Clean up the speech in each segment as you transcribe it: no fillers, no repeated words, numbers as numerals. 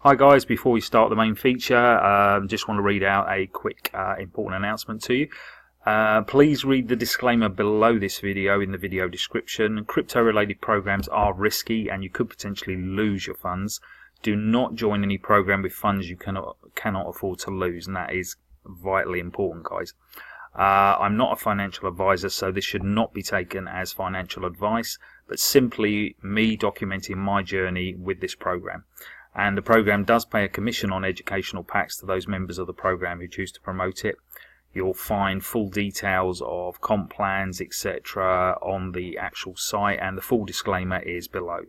Hi guys, before we start the main feature, just want to read out a quick important announcement to you. Please read the disclaimer below this video in the video description. Crypto related programs are risky and you could potentially lose your funds. Do not join any program with funds you cannot afford to lose, and that is vitally important, guys. I'm not a financial advisor, so this should not be taken as financial advice, but simply me documenting my journey with this program. And the program does pay a commission on educational packs to those members of the program who choose to promote it. You'll find full details of comp plans, etc. on the actual site, and the full disclaimer is below.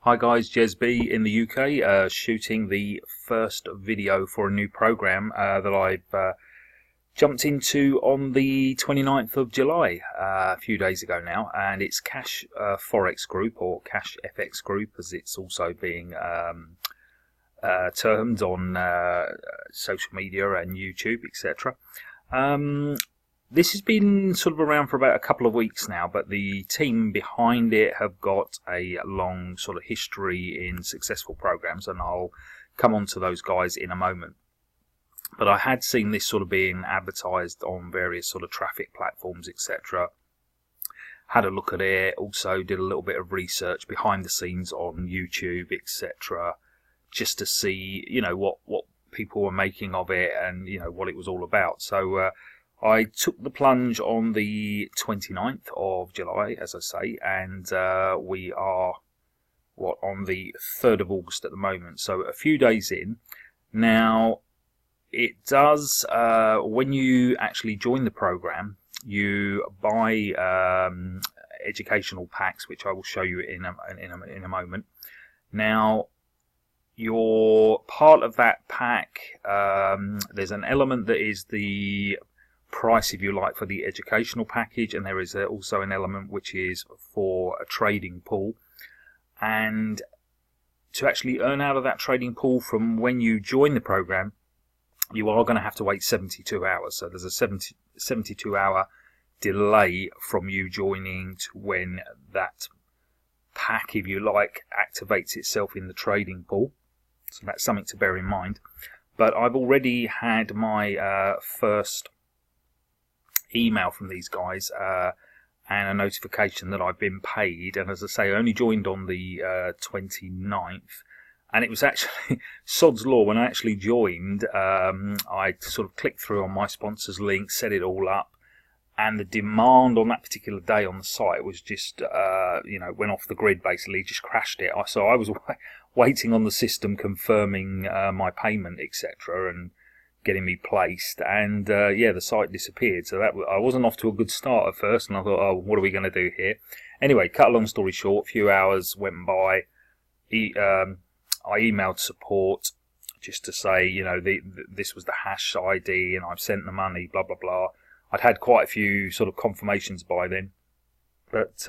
Hi guys, Jez B in the UK, shooting the first video for a new program that I've jumped into on the 29th of July, a few days ago now, and it's Cash Forex Group, or CashFX Group as it's also being termed on social media and YouTube, etc. This has been sort of around for about a couple of weeks now, but the team behind it have got a long sort of history in successful programs, and I'll come on to those guys in a moment. But I had seen this sort of being advertised on various sort of traffic platforms, etc. Had a look at it, also did a little bit of research behind the scenes on YouTube, etc. just to see, you know, what people were making of it and, you know, what it was all about. So I took the plunge on the 29th of July, as I say, and we are, on the 3rd of August at the moment, so a few days in. Now, it does, when you actually join the program, you buy educational packs, which I will show you in a moment. Now, you're part of that pack. There's an element that is the price, if you like, for the educational package, and there is also an element which is for a trading pool. And to actually earn out of that trading pool from when you join the program, you are going to have to wait 72 hours. So there's a 72-hour delay from you joining to when that pack, if you like, activates itself in the trading pool. So that's something to bear in mind. But I've already had my first email from these guys and a notification that I've been paid. And as I say, I only joined on the 29th. And it was actually sod's law. When I actually joined, I sort of clicked through on my sponsor's link, set it all up, and the demand on that particular day on the site was just, you know, went off the grid basically, just crashed it. So I was waiting on the system confirming my payment, etc., and getting me placed, and yeah, the site disappeared. So that I wasn't off to a good start at first, and I thought, oh, what are we going to do here? Anyway, cut a long story short, a few hours went by. I emailed support just to say, you know, this was the hash ID and I've sent the money, blah, blah, blah. I'd had quite a few sort of confirmations by then, but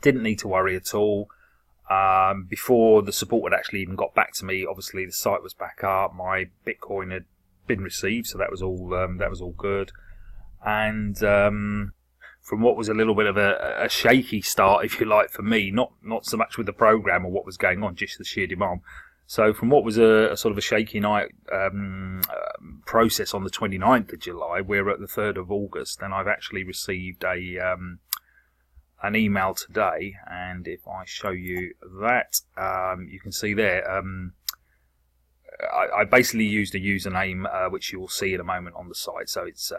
didn't need to worry at all. Before the support had actually even got back to me, obviously the site was back up, my Bitcoin had been received, so that was all good. And from what was a little bit of a shaky start, if you like, for me, not so much with the program or what was going on, just the sheer demand. So from what was a sort of a shaky night process on the 29th of July, we're at the 3rd of August, and I've actually received an email today. And if I show you that, you can see there, I basically used a username which you will see in a moment on the site. So it's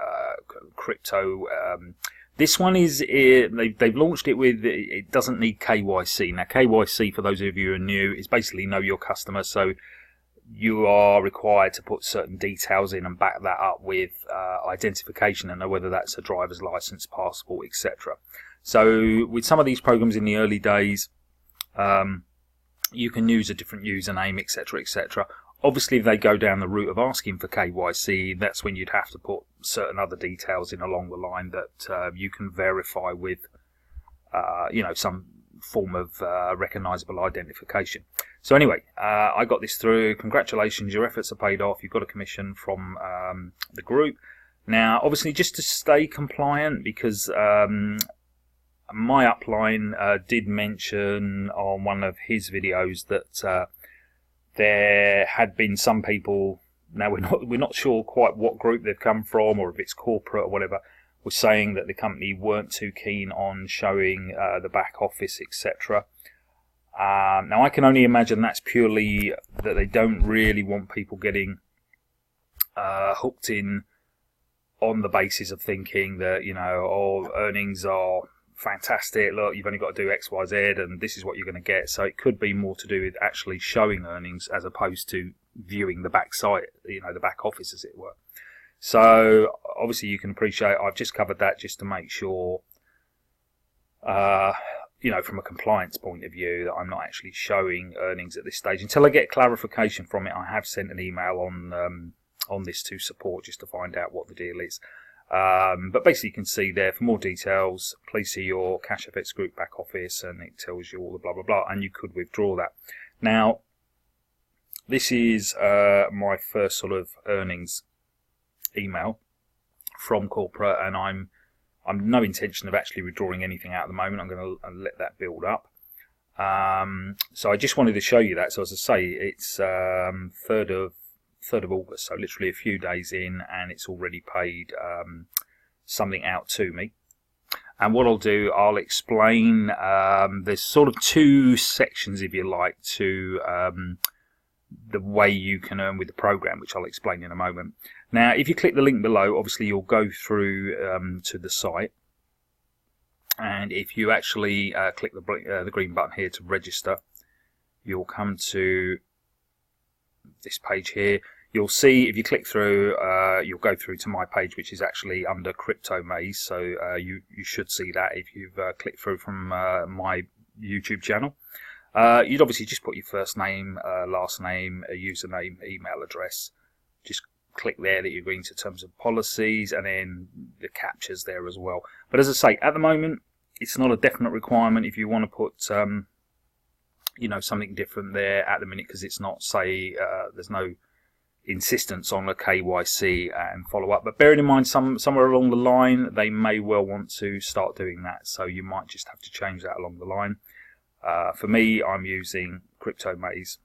crypto. This one is, they've launched it with, it doesn't need KYC. Now KYC, for those of you who are new, is basically know your customer. So you are required to put certain details in and back that up with identification, and know whether that's a driver's license, passport, etc. So with some of these programs in the early days, you can use a different username, etc., etc. Obviously, if they go down the route of asking for KYC, that's when you'd have to put certain other details in along the line that you can verify with, you know, some form of recognizable identification. So anyway, I got this through. Congratulations, your efforts are paid off. You've got a commission from the group. Now, obviously, just to stay compliant, because my upline did mention on one of his videos that there had been some people. Now we're not sure quite what group they've come from, or if it's corporate or whatever, was saying that the company weren't too keen on showing the back office, etc. Now I can only imagine that's purely that they don't really want people getting hooked in on the basis of thinking that, you know, oh, earnings are fantastic, look, you've only got to do X, Y, Z, and this is what you're going to get. So it could be more to do with actually showing earnings as opposed to viewing the back side, you know, the back office, as it were. So obviously you can appreciate I've just covered that just to make sure, you know, from a compliance point of view, that I'm not actually showing earnings at this stage. Until I get clarification from it, I have sent an email on this to support just to find out what the deal is. But basically you can see there, for more details, please see your Cash Forex Group back office, and it tells you all the blah blah blah, and you could withdraw that. Now this is my first sort of earnings email from corporate, and I'm no intention of actually withdrawing anything out at the moment. I'm going to let that build up. So I just wanted to show you that. So as I say, it's 3rd of August, so literally a few days in, and it's already paid something out to me. And what I'll do, I'll explain, there's sort of 2 sections, if you like, to the way you can earn with the program, which I'll explain in a moment. Now if you click the link below, obviously you'll go through to the site, and if you actually click the green button here to register, you'll come to this page here. You'll see, if you click through, you'll go through to my page, which is actually under Crypto Maze. So you should see that if you've clicked through from my YouTube channel. You'd obviously just put your first name, last name, a username, email address. Just click there that you're agreeing to terms and policies, and then the captures there as well. But as I say, at the moment, it's not a definite requirement. If you want to put you know, something different there at the minute, because it's not, say, there's no insistence on a KYC and follow up, but bearing in mind somewhere along the line they may well want to start doing that, so you might just have to change that along the line. For me, I'm using Crypto Maze,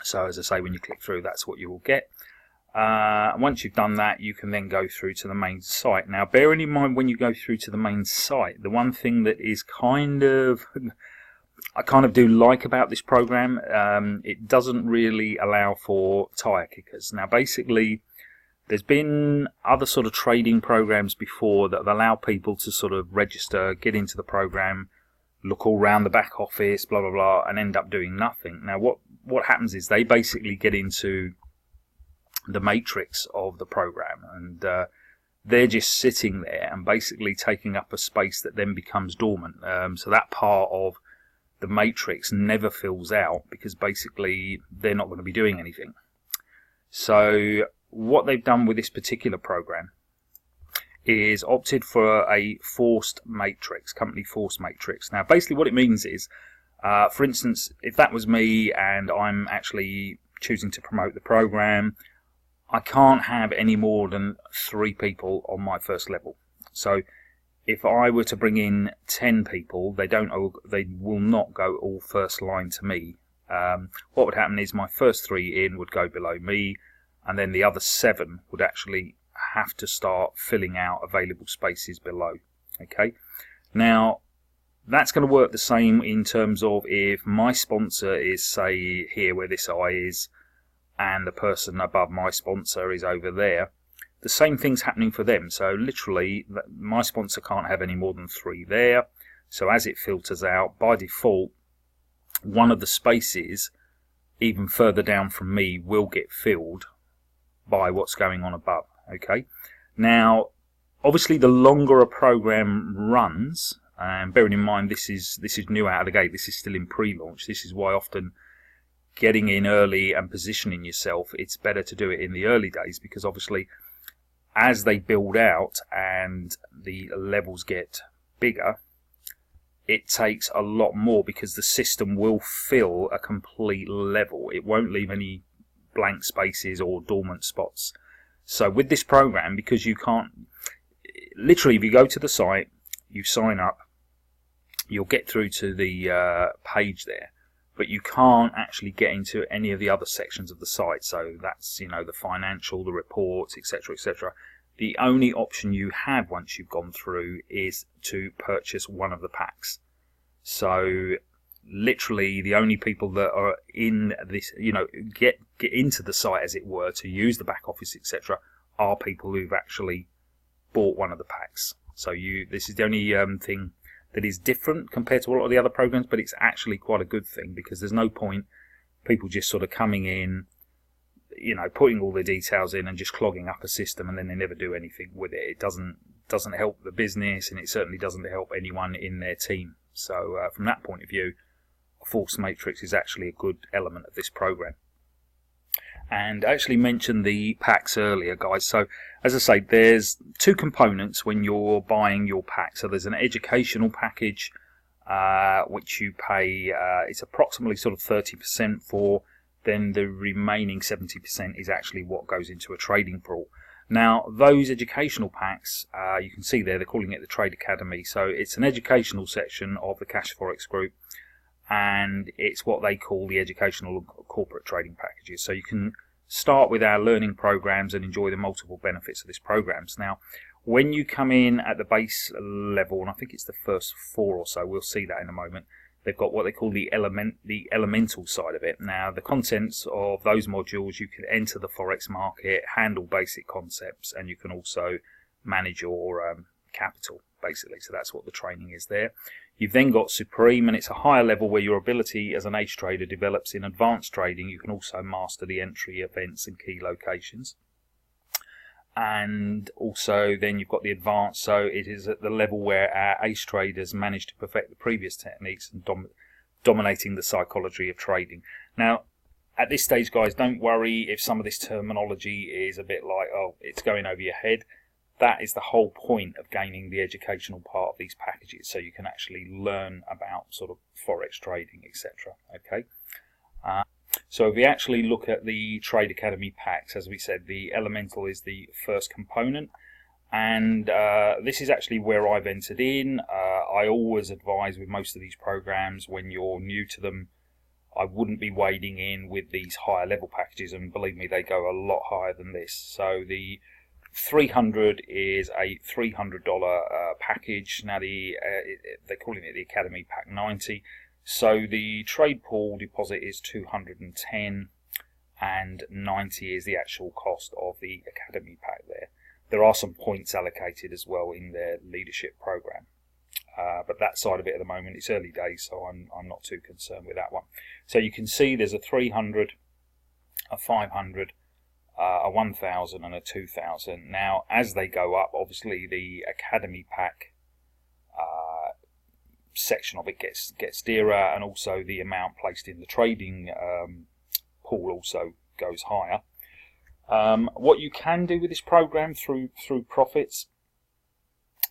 so as I say, when you click through, that's what you will get. Once you've done that, you can then go through to the main site. Now bearing in mind, when you go through to the main site, the one thing that is I kind of do like about this program, it doesn't really allow for tire kickers. Now basically there's been other sort of trading programs before that have allowed people to sort of register, get into the program, look all around the back office, blah blah blah, and end up doing nothing. Now what happens is they basically get into the matrix of the program, and they're just sitting there and basically taking up a space that then becomes dormant. So that part of the matrix never fills out, because basically they're not going to be doing anything. So what they've done with this particular program is opted for a forced matrix, company forced matrix. Now basically what it means is, for instance, if that was me and I'm actually choosing to promote the program, I can't have any more than 3 people on my first level. So if I were to bring in 10 people, they will not go all first line to me. What would happen is my first 3 in would go below me, and then the other 7 would actually have to start filling out available spaces below. Okay, now that's going to work the same in terms of if my sponsor is, say, here where this eye is, and the person above my sponsor is over there. The same thing's happening for them. So literally, my sponsor can't have any more than 3 there. So as it filters out, by default, one of the spaces, even further down from me, will get filled by what's going on above. Okay. Now, obviously, the longer a program runs, and bearing in mind this is new out of the gate. This is still in pre-launch. This is why often getting in early and positioning yourself, it's better to do it in the early days, because obviously, as they build out and the levels get bigger, it takes a lot more, because the system will fill a complete level. It won't leave any blank spaces or dormant spots. So with this program, because you can't, literally if you go to the site, you sign up, you'll get through to the page there, but you can't actually get into any of the other sections of the site. So that's, you know, the financial, the reports, etc., etc. The only option you have once you've gone through is to purchase one of the packs. So literally the only people that are in this, you know, get into the site, as it were, to use the back office, etc., are people who've actually bought one of the packs. So this is the only thing that is different compared to a lot of the other programs, but it's actually quite a good thing, because there's no point people just sort of coming in, you know, putting all the details in and just clogging up a system, and then they never do anything with it. It doesn't help the business, and it certainly doesn't help anyone in their team. So from that point of view, a force matrix is actually a good element of this program. And I actually mentioned the packs earlier, guys. So as I say, there's two components when you're buying your pack. So there's an educational package, which you pay, it's approximately sort of 30% for. Then the remaining 70% is actually what goes into a trading pool. Now, those educational packs, you can see there, they're calling it the Trade Academy. So it's an educational section of the Cash Forex Group, and it's what they call the educational corporate trading packages. So you can start with our learning programs and enjoy the multiple benefits of these programs. Now, when you come in at the base level, and I think it's the first 4 or so, we'll see that in a moment, they've got what they call the elemental side of it. Now, the contents of those modules, you can enter the Forex market, handle basic concepts, and you can also manage your capital, basically. So that's what the training is there. You've then got Supreme, and it's a higher level where your ability as an ace trader develops in advanced trading. You can also master the entry, events, and key locations. And also then you've got the advanced, so it is at the level where our ace traders manage to perfect the previous techniques and dominating the psychology of trading. Now, at this stage, guys, don't worry if some of this terminology is a bit like, oh, it's going over your head. That is the whole point of gaining the educational part of these packages, so you can actually learn about sort of Forex trading, etc. Okay. So if we actually look at the Trade Academy packs, as we said, the Elemental is the first component, and this is actually where I've entered in. I always advise with most of these programs, when you're new to them, I wouldn't be wading in with these higher level packages, and believe me, they go a lot higher than this. So the 300 is a $300 package. Now they're calling it the Academy Pack 90. So the trade pool deposit is 210, and 90 is the actual cost of the Academy Pack there. There are some points allocated as well in their leadership program. But that side of it at the moment, it's early days, so I'm not too concerned with that one. So you can see there's a 300, a 500, a 1000 and a 2000. Now, as they go up, obviously the Academy Pack section of it gets dearer, and also the amount placed in the trading pool also goes higher. What you can do with this program through profits,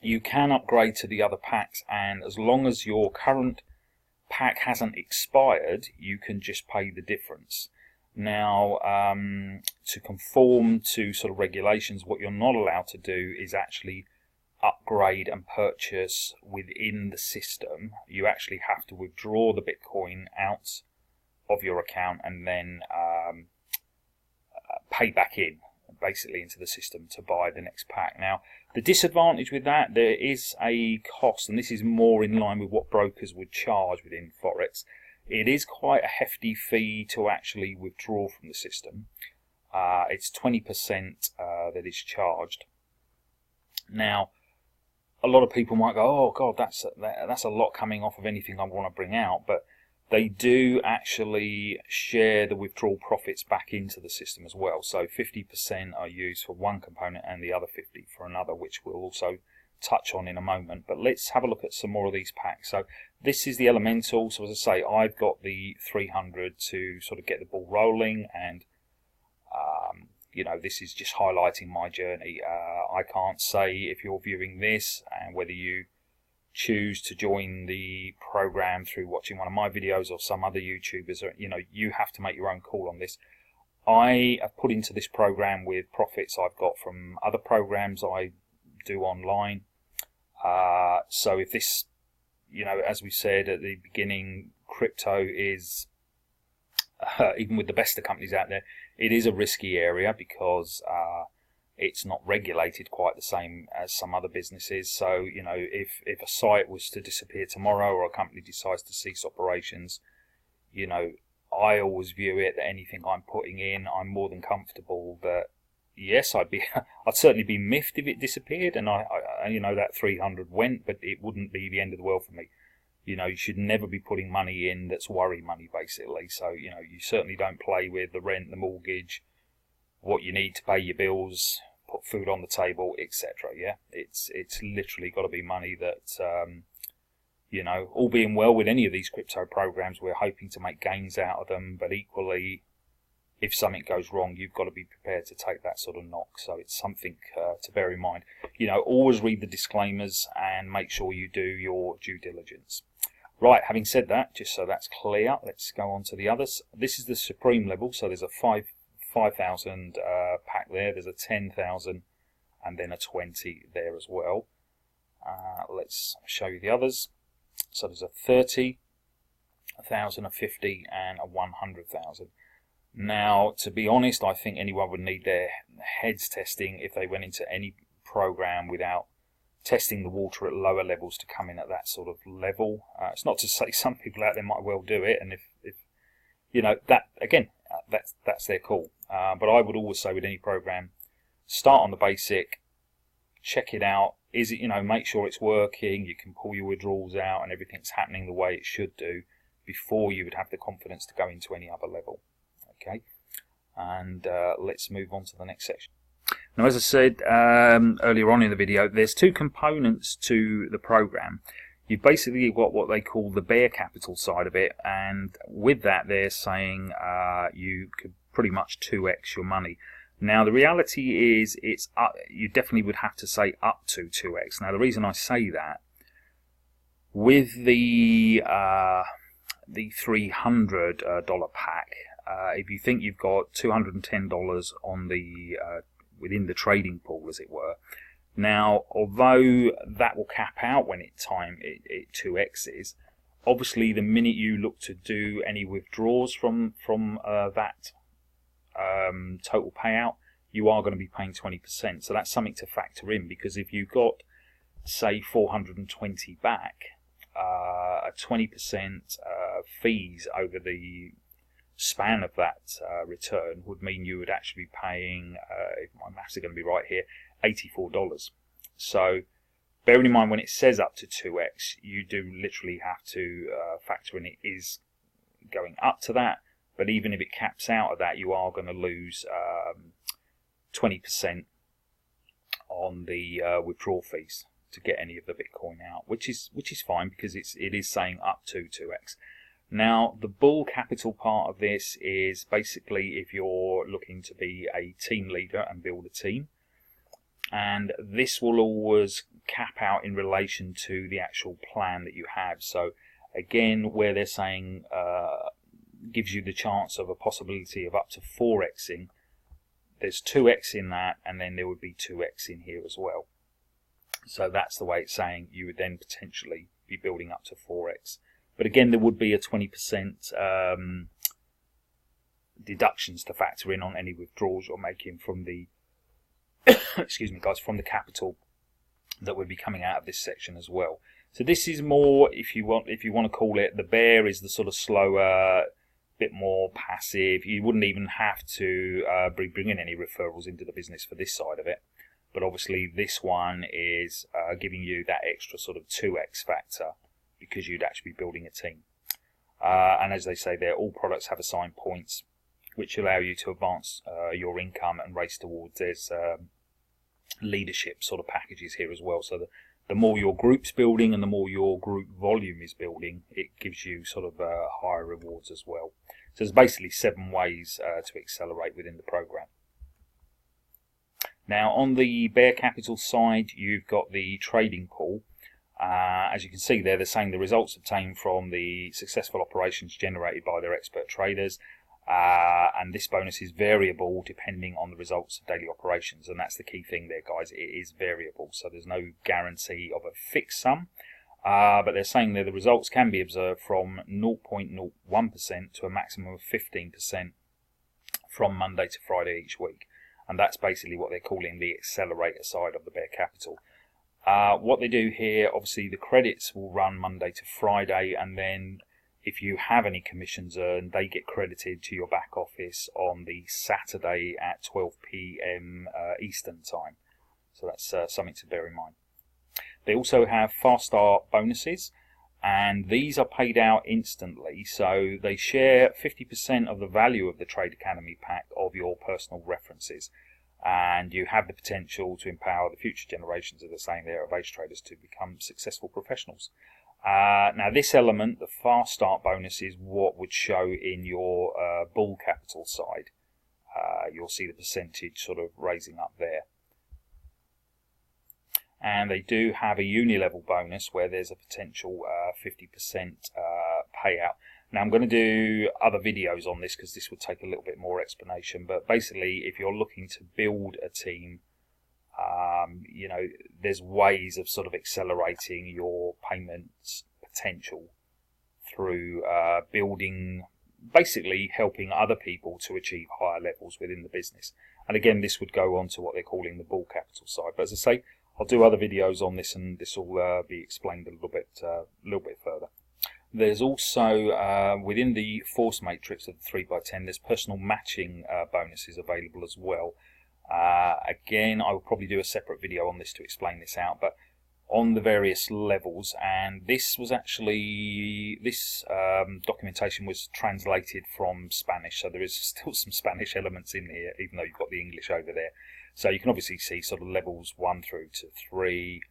you can upgrade to the other packs, and as long as your current pack hasn't expired, you can just pay the difference. Now, to conform to sort of regulations, what you're not allowed to do is actually upgrade and purchase within the system. You actually have to withdraw the Bitcoin out of your account and then pay back in, basically, into the system to buy the next pack. Now, the disadvantage with that, there is a cost, and this is more in line with what brokers would charge within Forex. It is quite a hefty fee to actually withdraw from the system. It's 20% that is charged. Now, a lot of people might go, oh God, that's a lot coming off of anything I want to bring out, but they do actually share the withdrawal profits back into the system as well. So 50% are used for one component and the other 50 for another, which we'll also touch on in a moment. But let's have a look at some more of these packs. So this is the Elemental. So as I say, I've got the 300 to sort of get the ball rolling, and you know, this is just highlighting my journey. I can't say if you're viewing this and whether you choose to join the program through watching one of my videos or some other YouTubers, or, you know, you have to make your own call on this. I have put into this program with profits I've got from other programs I do online. So if this you know, as we said at the beginning, crypto is, even with the best of companies out there, it is a risky area because it's not regulated quite the same as some other businesses. So, you know, if a site was to disappear tomorrow or a company decides to cease operations, you know, I always view it that anything I'm putting in, I'm more than comfortable that, yes, I'd certainly be miffed if it disappeared and I you know, that 300 went, but it wouldn't be the end of the world for me. You know, you should never be putting money in that's worry money, basically. So, you know, you certainly don't play with the rent, the mortgage, what you need to pay your bills, put food on the table, etc. Yeah, it's literally got to be money that, you know, all being well with any of these crypto programs, we're hoping to make gains out of them, but equally, if something goes wrong, you've got to be prepared to take that sort of knock. So it's something to bear in mind. You know, always read the disclaimers and make sure you do your due diligence. Right, having said that, just so that's clear, let's go on to the others. This is the supreme level, so there's a 5,000 pack there, there's a 10,000 and then a 20 there as well. Let's show you the others. So there's a 30, 1,000, a 50 and a 100,000. Now, to be honest, I think anyone would need their heads testing if they went into any program without testing the water at lower levels to come in at that sort of level. It's not to say some people out there might well do it, and if you know, that again, that's their call. But I would always say with any program, start on the basic, check it out. Is it, you know, make sure it's working, you can pull your withdrawals out and everything's happening the way it should do before you would have the confidence to go into any other level. Okay, and let's move on to the next section. Now, as I said earlier on in the video, there's two components to the program. You've basically got what they call the bare capital side of it, and with that they're saying you could pretty much 2x your money. Now the reality is it's you definitely would have to say up to 2x. Now the reason I say that, with the $300 pack, if you think you've got $210 on the within the trading pool, as it were. Now, although that will cap out when it 2x's, obviously the minute you look to do any withdrawals from that total payout, you are going to be paying 20%. So that's something to factor in, because if you've got, say, 420 back, a 20% fees over the span of that return would mean you would actually be paying, if my maths are going to be right here, $84. So bearing in mind when it says up to 2x, you do literally have to factor in it is going up to that, but even if it caps out at that, you are going to lose 20% on the withdrawal fees to get any of the Bitcoin out, which is fine, because it is saying up to 2x. Now, the bull capital part of this is basically if you're looking to be a team leader and build a team. And this will always cap out in relation to the actual plan that you have. So, again, where they're saying gives you the chance of a possibility of up to 4xing, there's 2x in that, and then there would be 2x in here as well. So that's the way it's saying you would then potentially be building up to 4x. But again, there would be a 20% deductions to factor in on any withdrawals you're making from the excuse me, guys, from the capital that would be coming out of this section as well. So this is more, if you want to call it, the bear is the sort of slower, bit more passive. You wouldn't even have to be bringing any referrals into the business for this side of it. But obviously, this one is giving you that extra sort of 2x factor, because you'd actually be building a team. And as they say there, all products have assigned points which allow you to advance your income and race towards. There's leadership sort of packages here as well. So the more your group's building and the more your group volume is building, it gives you sort of higher rewards as well. So there's basically 7 ways to accelerate within the program. Now, on the bare capital side, you've got the trading pool. As you can see there, they're saying the results obtained from the successful operations generated by their expert traders, and this bonus is variable depending on the results of daily operations, and that's the key thing there, guys. It is variable, so there's no guarantee of a fixed sum. But they're saying that the results can be observed from 0.01% to a maximum of 15% from Monday to Friday each week. And that's basically what they're calling the accelerator side of the bear capital. What they do here, obviously the credits will run Monday to Friday, and then if you have any commissions earned, they get credited to your back office on the Saturday at 12 p.m. Eastern time. So that's something to bear in mind. They also have fast start bonuses, and these are paid out instantly, so they share 50% of the value of the Trade Academy pack of your personal references, and you have the potential to empower the future generations of the same there of age traders to become successful professionals. Now this element, the fast start bonus, is what would show in your bull capital side. You'll see the percentage sort of raising up there. And they do have a uni-level bonus where there's a potential 50% payout. Now I'm going to do other videos on this because this would take a little bit more explanation, but basically if you're looking to build a team, you know, there's ways of sort of accelerating your payments potential through building, basically helping other people to achieve higher levels within the business. And again, this would go on to what they're calling the bull capital side. But as I say, I'll do other videos on this, and this will be explained a little bit further. There's also, within the force matrix of the 3x10, there's personal matching bonuses available as well. Again, I will probably do a separate video on this to explain this out, but on the various levels, and this was actually, this documentation was translated from Spanish, so there is still some Spanish elements in here, even though you've got the English over there. So you can obviously see sort of levels 1 through to 3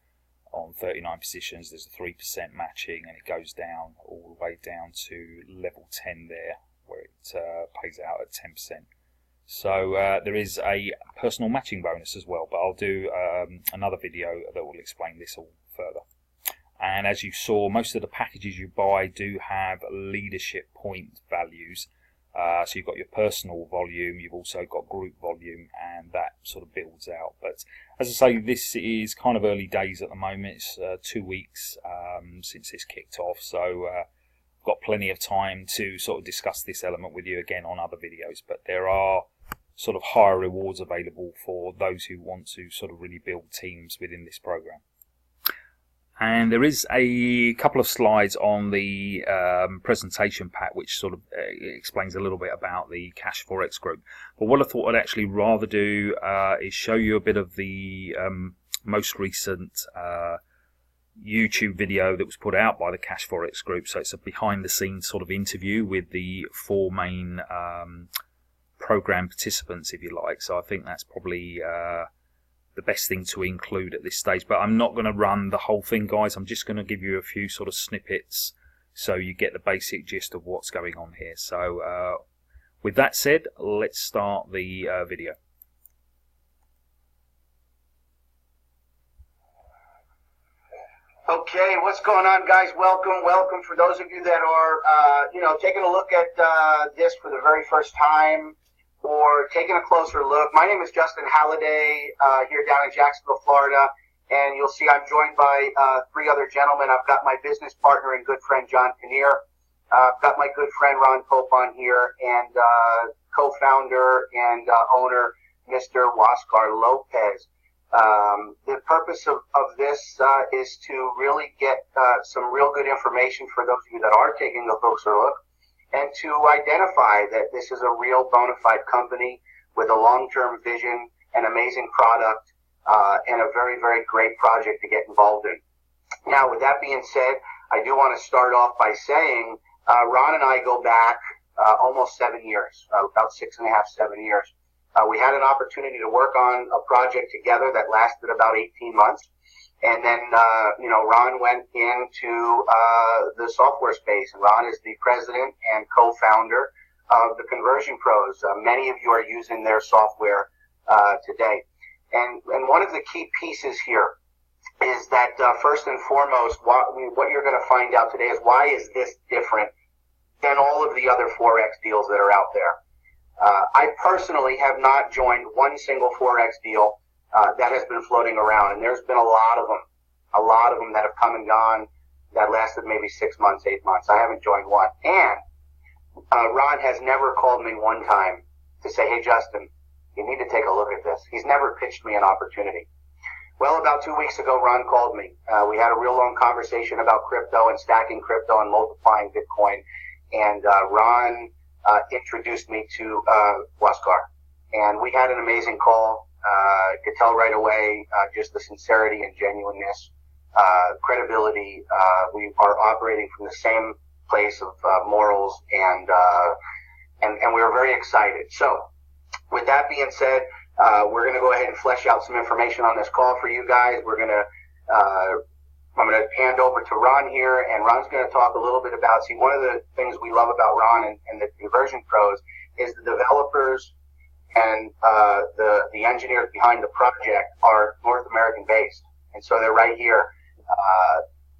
on 39 positions. There's a 3% matching, and it goes down all the way down to level 10 there, where it pays out at 10%. So there is a personal matching bonus as well, but I'll do another video that will explain this all further. And as you saw, most of the packages you buy do have leadership point values. So you've got your personal volume, you've also got group volume, and that sort of builds out. But as I say, this is kind of early days at the moment. It's 2 weeks since it's kicked off, so I've got plenty of time to sort of discuss this element with you again on other videos. But there are sort of higher rewards available for those who want to sort of really build teams within this program. And there is a couple of slides on the presentation pack which sort of explains a little bit about the Cash Forex Group. But what I thought I'd actually rather do is show you a bit of the most recent YouTube video that was put out by the Cash Forex Group. So it's a behind the scenes sort of interview with the 4 main program participants, if you like. So I think that's probably the best thing to include at this stage, but I'm not going to run the whole thing, guys. I'm just going to give you a few sort of snippets so you get the basic gist of what's going on here. So with that said, let's start the video. Okay, what's going on, guys? Welcome. For those of you that are taking a look at this for the very first time, or taking a closer look. My name is Justin Halliday, here down in Jacksonville, Florida, and you'll see I'm joined by 3 other gentlemen. I've got my business partner and good friend, John Kinnear. I've got my good friend, Ron Pope, on here, and co-founder and owner, Mr. Huáscar Lopez. The purpose of this is to really get some real good information for those of you that are taking a closer look, and to identify that this is a real bona fide company with a long-term vision, an amazing product, and a very, very great project to get involved in. Now, with that being said, I do want to start off by saying Ron and I go back almost 7 years, about 6.5, 7 years. We had an opportunity to work on a project together that lasted about 18 months. And then, Ron went into the software space, and Ron is the president and co-founder of the Conversion Pros. Many of you are using their software today. And one of the key pieces here is that first and foremost, what you're going to find out today is why is this different than all of the other Forex deals that are out there. I personally have not joined one single Forex deal that has been floating around, and there's been a lot of them that have come and gone. that lasted maybe 6 months, 8 months. I haven't joined one. And Ron has never called me one time to say, hey, Justin, you need to take a look at this. He's never pitched me an opportunity. Well, about 2 weeks ago, Ron called me. We had a real long conversation about crypto and stacking crypto and multiplying Bitcoin. And Ron introduced me to Waskar. And we had an amazing call. Could tell right away just the sincerity and genuineness, credibility. We are operating from the same place of morals, and we were very excited. So, with that being said, we're going to go ahead and flesh out some information on this call for you guys. I'm going to hand over to Ron here, and Ron's going to talk a little bit about, one of the things we love about Ron and the conversion pros is the developers and the engineers behind the project are North American based. And so they're right here.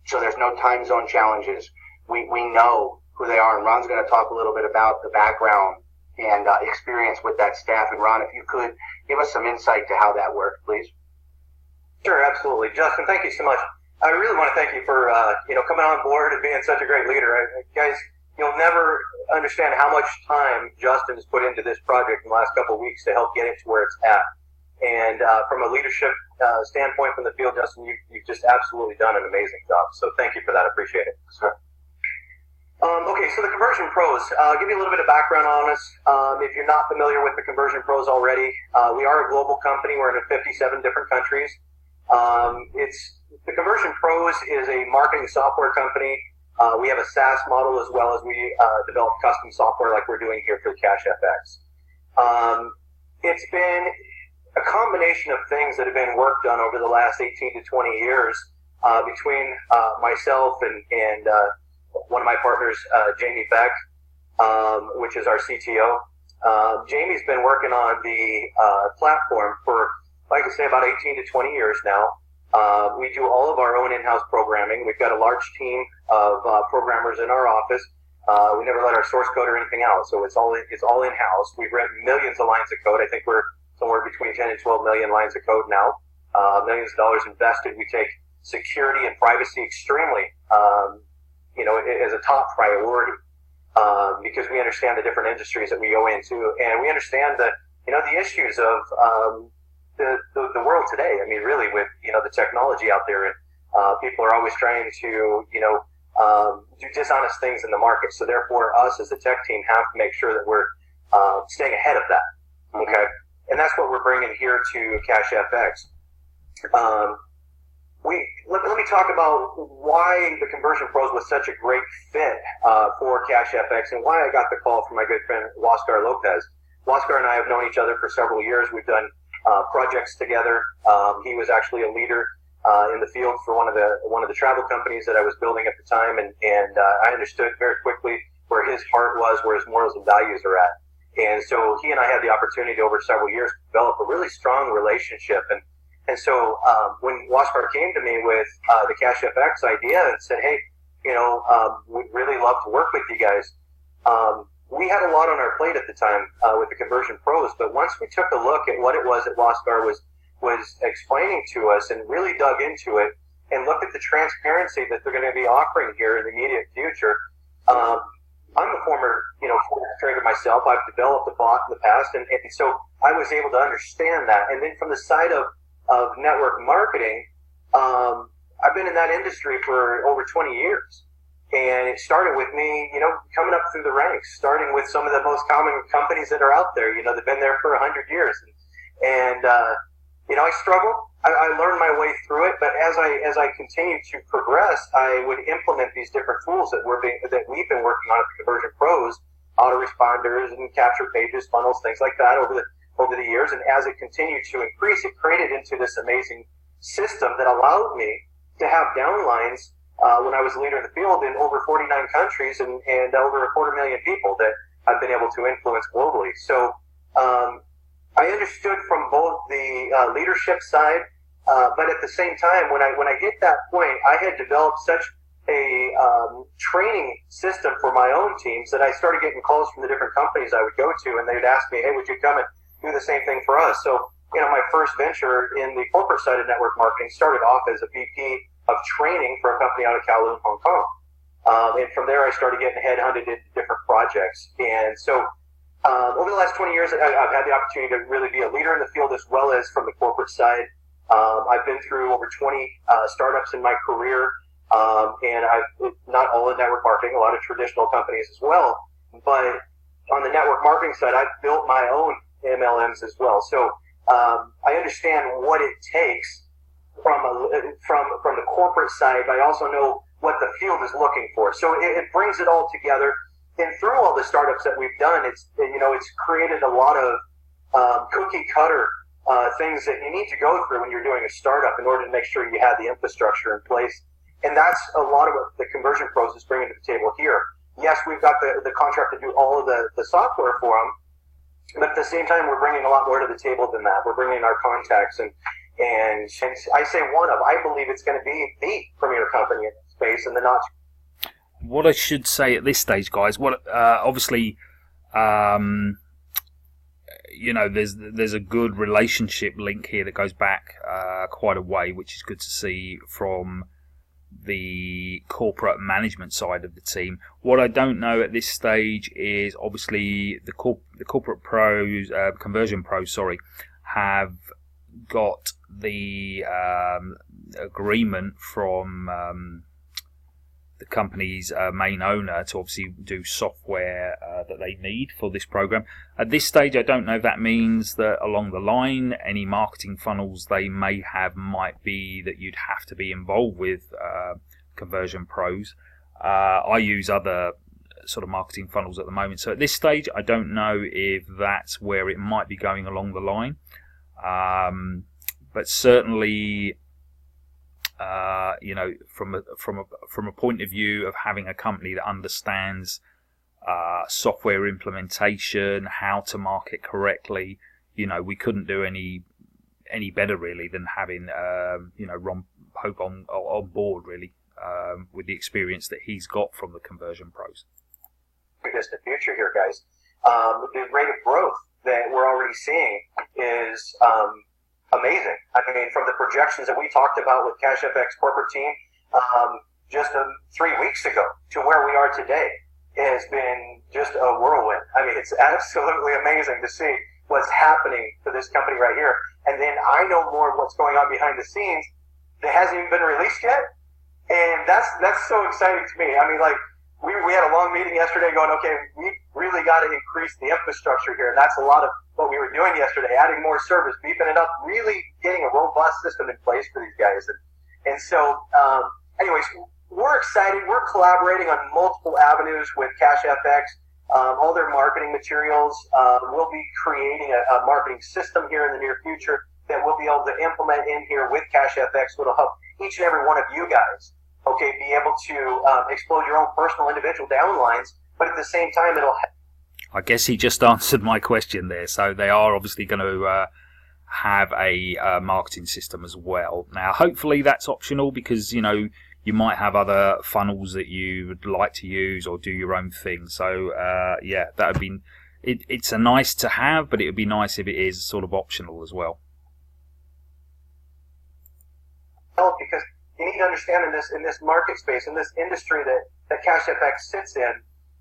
So there's no time zone challenges. We know who they are, and Ron's going to talk a little bit about the background and experience with that staff. And Ron, if you could give us some insight to how that works, please. Sure, absolutely. Justin, thank you so much. I really want to thank you for coming on board and being such a great leader. Guys, you'll never understand how much time Justin has put into this project in the last couple of weeks to help get it to where it's at. And from a leadership standpoint from the field, Justin, you've just absolutely done an amazing job. So thank you for that. I appreciate it. Sure. Okay, so the Conversion Pros. I'll give you a little bit of background on us. If you're not familiar with the Conversion Pros already, we are a global company. We're in 57 different countries. The Conversion Pros is a marketing software company. We have a SaaS model as well as we develop custom software like we're doing here for CashFX. It's been a combination of things that have been worked on over the last 18 to 20 years between myself and one of my partners, Jamie Beck, which is our CTO. Jamie's been working on the platform for, like I say, about 18 to 20 years now. We do all of our own in-house programming. We've got a large team of programmers in our office. We never let our source code or anything out, so it's all in-house. We've written millions of lines of code. I think we're somewhere between 10 and 12 million lines of code now. Millions of dollars invested. We take security and privacy extremely, as a top priority, because we understand the different industries that we go into, and we understand the issues of the world today. I mean, really, with the technology out there, and people are always trying to do dishonest things in the market. So therefore, us as a tech team have to make sure that we're staying ahead of that. Okay, and that's what we're bringing here to CashFX. Let me talk about why the Conversion Pros was such a great fit for CashFX, and why I got the call from my good friend Waskar Lopez. Waskar and I have known each other for several years. We've done projects together. He was actually a leader in the field for one of the travel companies that I was building at the time, and I understood very quickly where his heart was, where his morals and values are at. And so he and I had the opportunity over several years to develop a really strong relationship. And so when Waskar came to me with the CashFX idea and said, hey, we'd really love to work with you guys. We had a lot on our plate at the time with the Conversion Pros, but once we took a look at what it was that Waskar was explaining to us and really dug into it and looked at the transparency that they're going to be offering here in the immediate future, I'm a former trader myself. I've developed a bot in the past, and so I was able to understand that. And then from the side of network marketing, I've been in that industry for over 20 years. And it started with me, coming up through the ranks, starting with some of the most common companies that are out there, they've been there for 100 years. And I struggled. I learned my way through it, but as I continued to progress, I would implement these different tools that we've been working on at the Conversion Pros, autoresponders and capture pages, funnels, things like that over the years. And as it continued to increase, it created into this amazing system that allowed me to have downlines when I was a leader in the field in over 49 countries and over 250,000 people that I've been able to influence globally. So I understood from both the leadership side, but at the same time, when I hit that point, I had developed such a training system for my own teams that I started getting calls from the different companies I would go to, and they'd ask me, hey, would you come and do the same thing for us? So, my first venture in the corporate side of network marketing started off as a VP of training for a company out of Kowloon, Hong Kong. And from there, I started getting headhunted into different projects. And so over the last 20 years, I've had the opportunity to really be a leader in the field as well as from the corporate side. I've been through over 20 startups in my career, and I've not all in network marketing, a lot of traditional companies as well. But on the network marketing side, I've built my own MLMs as well. So I understand what it takes from the corporate side, but I also know what the field is looking for. So it brings it all together. And through all the startups that we've done, it's created a lot of cookie cutter things that you need to go through when you're doing a startup in order to make sure you have the infrastructure in place. And that's a lot of what the Conversion Pros is bringing to the table here. Yes, we've got the contract to do all of the software for them, but at the same time, we're bringing a lot more to the table than that. We're bringing our contacts, and I say I believe it's going to be the premier company in space in the not. What I should say at this stage, guys, obviously, there's a good relationship link here that goes back quite a way, which is good to see from the corporate management side of the team. What I don't know at this stage is obviously the corporate pros, conversion pros, have got the agreement from the company's main owner to obviously do software that they need for this program. At this stage, I don't know if that means that along the line, any marketing funnels they may have might be that you'd have to be involved with Conversion Pros. I use other sort of marketing funnels at the moment. So at this stage, I don't know if that's where it might be going along the line. But certainly, from a point of view of having a company that understands software implementation, how to market correctly, we couldn't do any better really than having Ron Pope on board really with the experience that he's got from the Conversion Pros. Just the future here, guys. The rate of growth that we're already seeing is amazing. I mean, from the projections that we talked about with Cash FX corporate team just 3 weeks ago to where we are today has been just a whirlwind. I mean, it's absolutely amazing to see what's happening to this company right here. And then I know more of what's going on behind the scenes that hasn't even been released yet. And that's so exciting to me. I mean, like, we had a long meeting yesterday going, okay, we really got to increase the infrastructure here. And that's a lot of what we were doing yesterday, adding more servers, beefing it up, really getting a robust system in place for these guys. And so, anyways, we're excited. We're collaborating on multiple avenues with Cash FX, all their marketing materials. We'll be creating a marketing system here in the near future that we'll be able to implement in here with Cash FX, which will help each and every one of you guys, okay, be able to explode your own personal individual downlines, but at the same time, it'll help. I guess he just answered my question there. So they are obviously going to have a marketing system as well. Now, hopefully that's optional because, you might have other funnels that you would like to use or do your own thing. So, that would be, it's a nice to have, but it would be nice if it is sort of optional as well. Because you need to understand in this market space, in this industry that Cash FX sits in,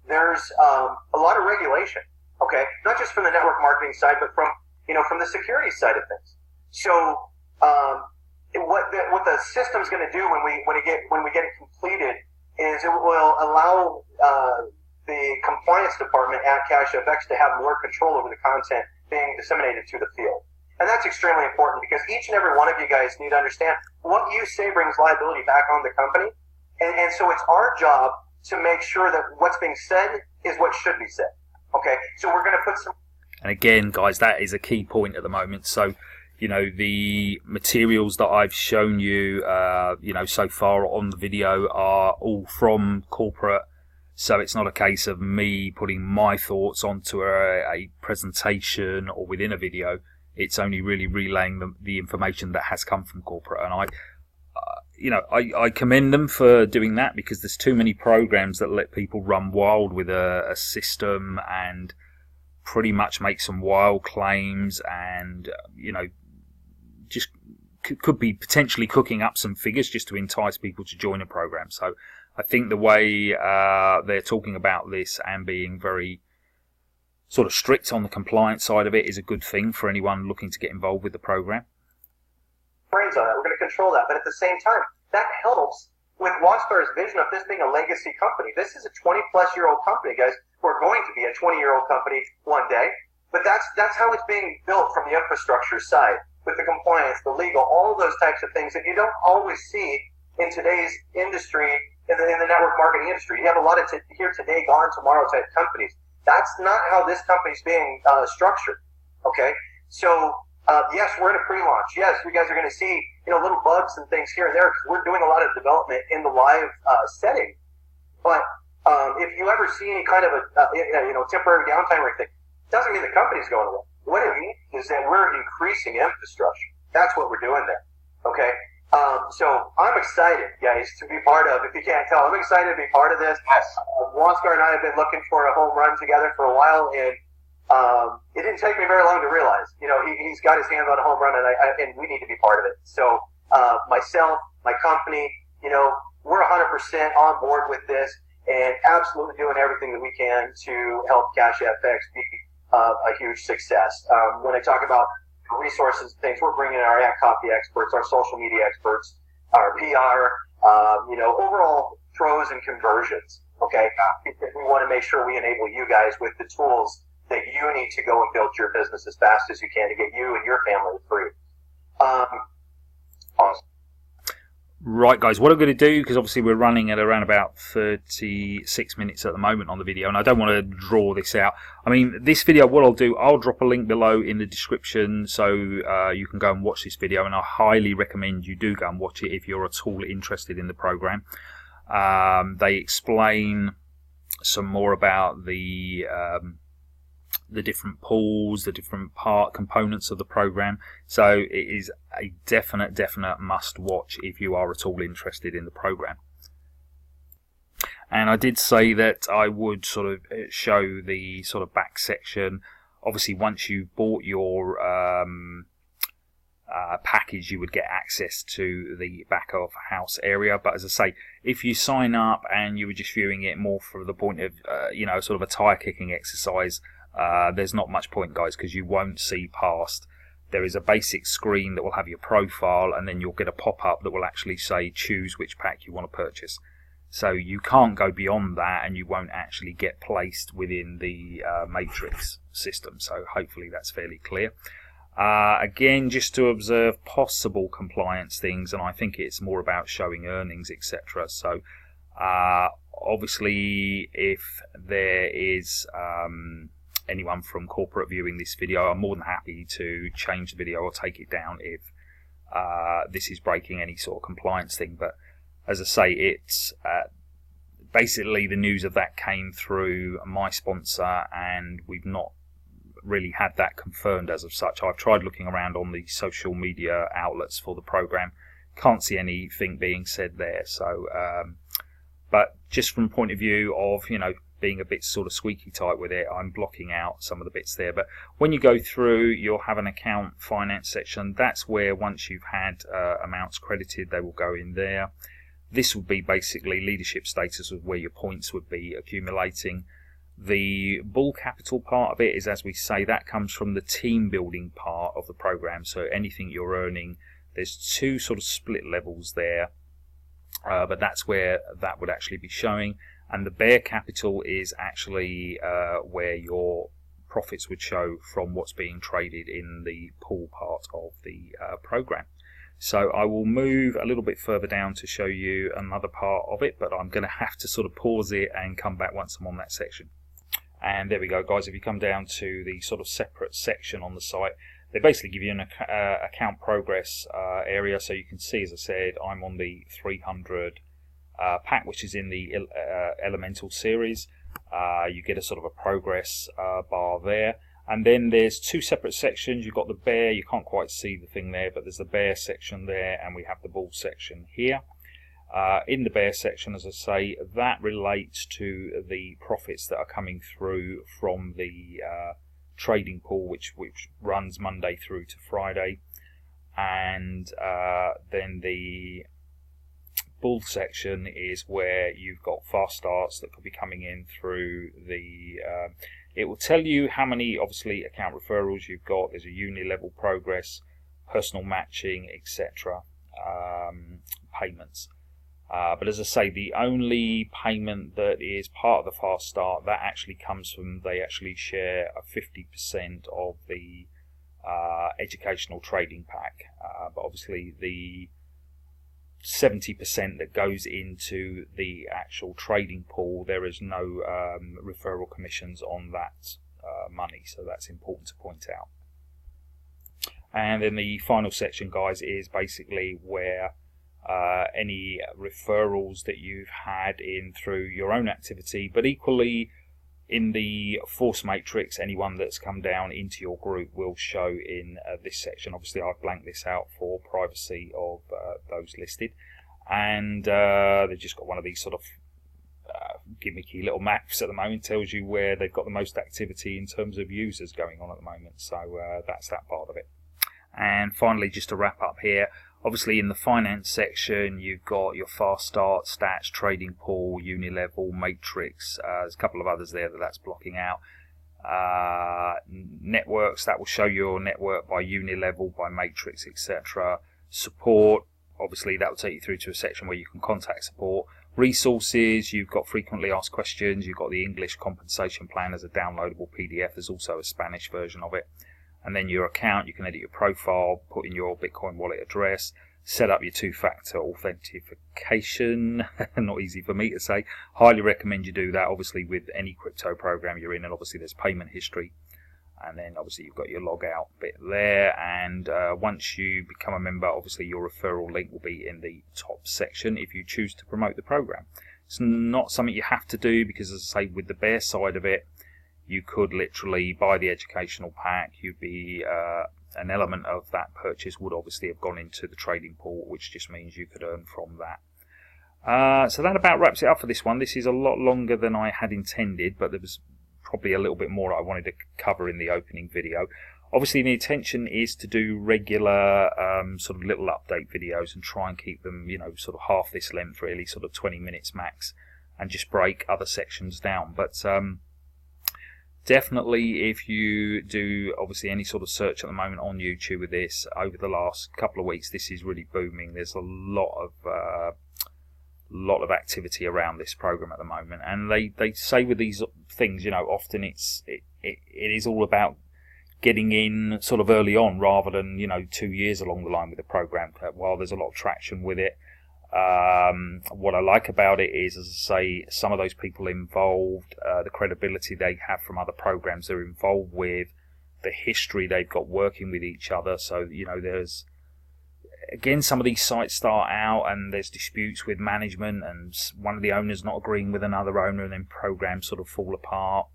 there's a lot of regulation, okay? Not just from the network marketing side, but from the security side of things. So what the system's going to do when we get it completed is it will allow the compliance department at Cash FX to have more control over the content being disseminated to the field. And that's extremely important because each and every one of you guys need to understand what you say brings liability back on the company. And so it's our job to make sure that what's being said is what should be said. Okay, so we're going to put some. And again, guys, that is a key point at the moment. So, the materials that I've shown you, so far on the video are all from corporate. So it's not a case of me putting my thoughts onto a presentation or within a video. It's only really relaying the information that has come from corporate. And I commend them for doing that because there's too many programs that let people run wild with a system and pretty much make some wild claims and, just could be potentially cooking up some figures just to entice people to join a program. So I think the way they're talking about this and being very sort of strict on the compliance side of it is a good thing for anyone looking to get involved with the program. Brains on that. We're going to control that, but at the same time, that helps with Wascar's vision of this being a legacy company. This is a 20-plus-year-old company, guys. We're going to be a 20-year-old company one day, but that's how it's being built from the infrastructure side, with the compliance, the legal, all of those types of things that you don't always see in today's industry, in the network marketing industry. You have a lot of here today, gone tomorrow type companies. That's not how this company's being structured. Okay, so yes, we're in a pre-launch. Yes, you guys are going to see little bugs and things here and there because we're doing a lot of development in the live setting. But if you ever see any kind of a temporary downtime or anything, it doesn't mean the company's going away. What it means is that we're increasing infrastructure. That's what we're doing there. Okay. So I'm excited, guys, to be part of. If you can't tell, I'm excited to be part of this. Yes. Wascar and I have been looking for a home run together for a while, and it didn't take me very long to realize, he's got his hands on a home run, and we need to be part of it. So myself, my company, we're 100% on board with this, and absolutely doing everything that we can to help Cash FX be a huge success. When I talk about resources and things, we're bringing our ad copy experts, our social media experts, our PR, overall pros and conversions. Okay, we want to make sure we enable you guys with the tools that you need to go and build your business as fast as you can to get you and your family free. Awesome. Right, guys, what I'm going to do, because obviously we're running at around about 36 minutes at the moment on the video, and I don't want to draw this out. I mean, this video, what I'll do, I'll drop a link below in the description so you can go and watch this video, and I highly recommend you do go and watch it if you're at all interested in the program. They explain some more about the different pools, the different components of the program. So it is a definite must watch if you are at all interested in the program. And I did say that I would sort of show the sort of back section. Obviously, once you bought your package, you would get access to the back of house area. But as I say, if you sign up and you were just viewing it more for the point of sort of a tire kicking exercise, there's not much point, guys, because you won't see past. There is a basic screen that will have your profile, and then you'll get a pop-up that will actually say choose which pack you want to purchase. So you can't go beyond that, and you won't actually get placed within the matrix system. So hopefully that's fairly clear. Again, just to observe possible compliance things, and I think it's more about showing earnings, etc. So obviously, if there is anyone from corporate viewing this video, I'm more than happy to change the video or take it down if this is breaking any sort of compliance thing. But as I say, it's basically the news of that came through my sponsor, and we've not really had that confirmed as of such. I've tried looking around on the social media outlets for the program, can't see anything being said there. So but just from the point of view of being a bit sort of squeaky tight with it, I'm blocking out some of the bits there. But when you go through, you'll have an account finance section. That's where once you've had amounts credited, they will go in there. This would be basically leadership status of where your points would be accumulating. The bull capital part of it is, as we say, that comes from the team building part of the program. So anything you're earning, there's two sort of split levels there, but that's where that would actually be showing. And the bear capital is actually where your profits would show from what's being traded in the pool part of the program. So I will move a little bit further down to show you another part of it, but I'm going to have to sort of pause it and come back once I'm on that section. And there we go, guys. If you come down to the sort of separate section on the site, they basically give you an account progress area. So you can see, as I said, I'm on the 300 pack, which is in the Elemental series. You get a sort of a progress bar there. And then there's two separate sections. You've got the bear, you can't quite see the thing there, but there's the bear section there, and we have the bull section here. In the bear section, as I say, that relates to the profits that are coming through from the trading pool, which runs Monday through to Friday. and then the bull section is where you've got fast starts that could be coming in through the it will tell you how many, obviously, account referrals you've got. There's a uni-level progress, personal matching, etc. Payments. But as I say, the only payment that is part of the fast start, that actually comes from, they actually share a 50% of the educational trading pack. But obviously the 70% that goes into the actual trading pool, there is no referral commissions on that money, so that's important to point out. And then the final section, guys, is basically where any referrals that you've had in through your own activity, but equally in the force matrix, anyone that's come down into your group will show in this section. Obviously, I've blanked this out for privacy of those listed, and they've just got one of these sort of gimmicky little maps at the moment, tells you where they've got the most activity in terms of users going on at the moment. So that's that part of it. And finally, just to wrap up here, obviously in the finance section you've got your fast start, stats, trading pool, unilevel, matrix. There's a couple of others there that's blocking out. Networks, that will show your network by unilevel, by matrix, etc. Support, obviously that will take you through to a section where you can contact support. Resources, you've got frequently asked questions, you've got the English compensation plan as a downloadable PDF. There's also a Spanish version of it. And then your account, you can edit your profile, put in your Bitcoin wallet address, set up your two-factor authentication. Not easy for me to say. Highly recommend you do that, obviously, with any crypto program you're in. And obviously there's payment history. And then obviously you've got your log out bit there. And once you become a member, obviously your referral link will be in the top section if you choose to promote the program. It's not something you have to do because, as I say, with the bear side of it, you could literally buy the educational pack. You'd be an element of that purchase would obviously have gone into the trading pool, which just means you could earn from that. So that about wraps it up for this one. This is a lot longer than I had intended, but there was probably a little bit more I wanted to cover in the opening video. Obviously, the intention is to do regular sort of little update videos and try and keep them, you know, sort of half this length, really, sort of 20 minutes max, and just break other sections down. But definitely, if you do obviously any sort of search at the moment on YouTube with this, over the last couple of weeks, this is really booming. There's a lot of activity around this program at the moment, and they say with these things, you know, often it is all about getting in sort of early on rather than, you know, 2 years along the line with the program. While there's a lot of traction with it, what I like about it is, as I say, some of those people involved, the credibility they have from other programs they're involved with, the history they've got working with each other. So, you know, there's, again, some of these sites start out and there's disputes with management and one of the owners not agreeing with another owner, and then programs sort of fall apart.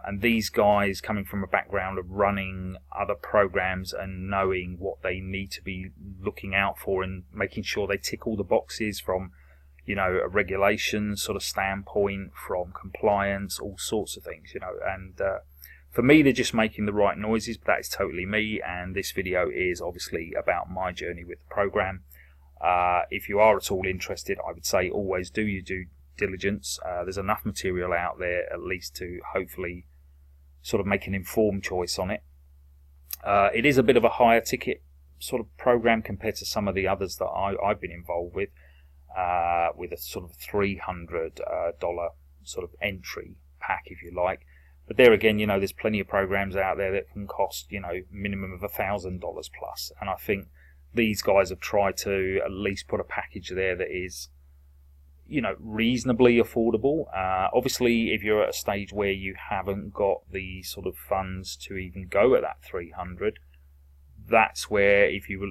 And these guys, coming from a background of running other programs and knowing what they need to be looking out for and making sure they tick all the boxes from, you know, a regulation sort of standpoint, from compliance, all sorts of things, you know. And for me, they're just making the right noises, but that is totally me, and this video is obviously about my journey with the program. If you are at all interested, I would say always do your due diligence. There's enough material out there at least to hopefully sort of make an informed choice on it. It is a bit of a higher ticket sort of program compared to some of the others that I've been involved with a sort of $300 sort of entry pack, if you like. But there again, you know, there's plenty of programs out there that can cost, you know, minimum of $1,000 plus, and I think these guys have tried to at least put a package there that is, you know, reasonably affordable. Obviously, if you're at a stage where you haven't got the sort of funds to even go at that 300, that's where, if you were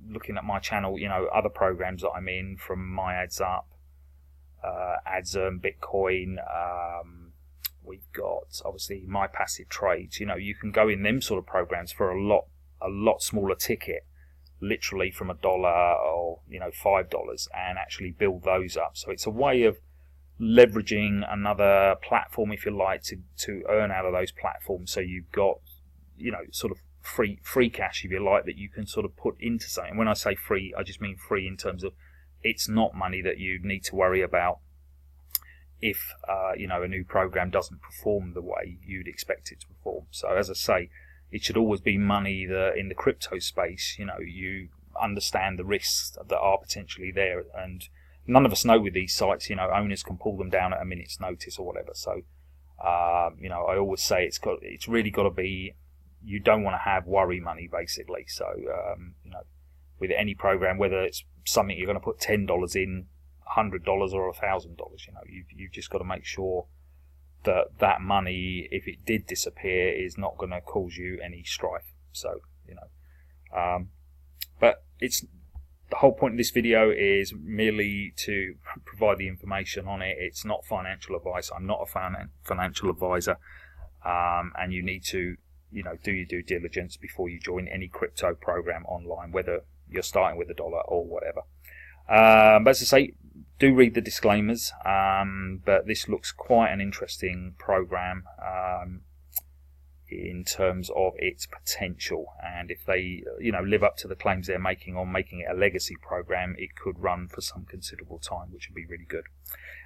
looking at my channel, you know, other programs that I'm in, from My Ads Up, AdsEarnBTC, we've got obviously mypasivetrades. You know, you can go in them sort of programs for a lot smaller ticket, literally from $1 or, you know, $5, and actually build those up. So it's a way of leveraging another platform, if you like, to earn out of those platforms. So you've got, you know, sort of free cash, if you like, that you can sort of put into something. When I say free, I just mean free in terms of it's not money that you need to worry about if you know, a new program doesn't perform the way you'd expect it to perform. So as I say, it should always be money that in the crypto space, you know, you understand the risks that are potentially there, and none of us know with these sites, you know, owners can pull them down at a minute's notice or whatever. So you know, I always say it's really got to be, you don't want to have worry money basically. So you know, with any program, whether it's something you're going to put $10 in, $100 or $1,000, you know, you've just got to make sure that money, if it did disappear, is not going to cause you any strife. So, you know, but it's, the whole point of this video is merely to provide the information on it. It's not financial advice. I'm not a financial advisor, and you need to, you know, do your due diligence before you join any crypto program online, whether you're starting with $1 or whatever. But as I say, do read the disclaimers, but this looks quite an interesting program in terms of its potential, and if they, you know, live up to the claims they're making on making it a legacy program, it could run for some considerable time, which would be really good.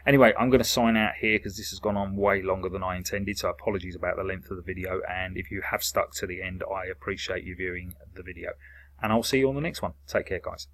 Anyway, I'm going to sign out here because this has gone on way longer than I intended, so apologies about the length of the video, and if you have stuck to the end, I appreciate you viewing the video, and I'll see you on the next one. Take care, guys.